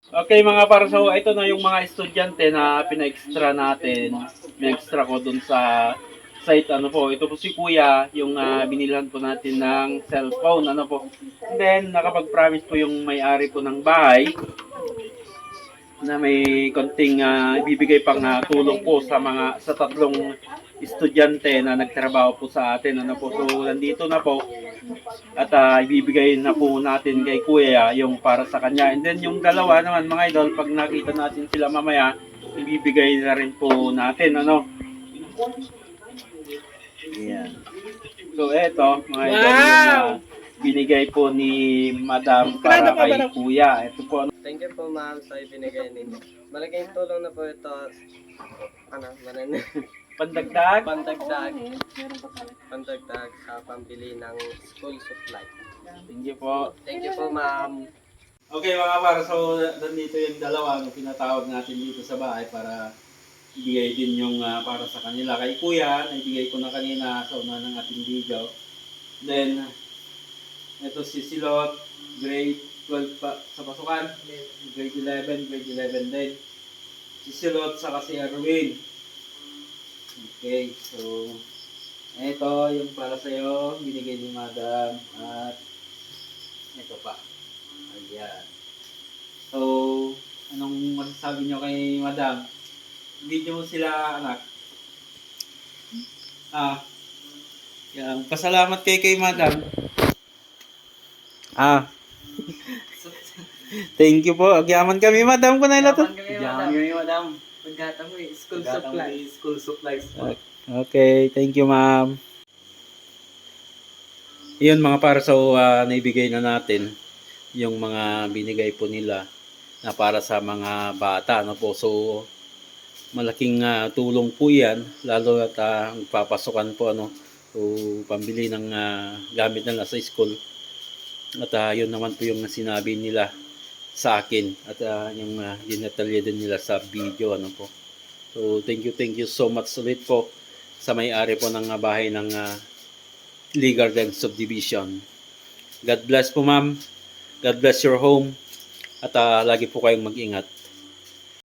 Okay mga para so ito na yung mga estudyante na pina-extra natin. May-extra ko dun sa site ano po. Ito po si Kuya, yung binilhan po natin ng cellphone ano po. And then nakapag-promise po yung may-ari po ng bahay na may konting ibibigay pang tulong po sa tatlong estudyante na nagtrabaho po sa atin ano po. So nandito na po at ibibigay na po natin kay Kuya yung para sa kanya. And then yung dalawa naman mga idol, pag nakita natin sila mamaya, ibibigay na rin po natin ano. Ayan. So eto mga idol, yung binigay po ni Madam para kay Kuya. Ito po. Thank you po ma'am sa ibinigay ninyo. Malaking tulong na po ito. Pandagdag. Pandagdag sa pambili ng school supply. Thank you po. Thank you po ma'am. Okay mga para, so nandito yung dalawa no, pinatawag natin dito sa bahay para ibigay din yung para sa kanila. Kay Kuya, naibigay ko na kanina sa una ng ating video. Then, ito si Silot, grade 12 pa sa pasukan. Grade 11 din. Si Silot saka si Erwin. Okay, so ito yung para sa'yo, binigay ni Madam at ito pa. Ayan. So, anong masasabi nyo kay Madam? Video mo sila, anak. Yan. Pasalamat kay Madam. Thank you po. Agyaman kami, Madam. Kung naila to. Diyan kami madam. Pagkata mo school supplies. Okay, thank you, ma'am. Iyon mga para sa naibigay na natin yung mga binigay po nila na para sa mga bata ano po. So malaking tulong po 'yan lalo at papasukan po ano. So pambili ng gamit nila sa school. At yun naman po yung sinabi nila sa akin at yung dinatalya din nila sa video ano po. So thank you so much ulit po sa may-ari po ng bahay ng Lee Garden Subdivision. God bless po ma'am. God bless your home at lagi po kayong mag-ingat.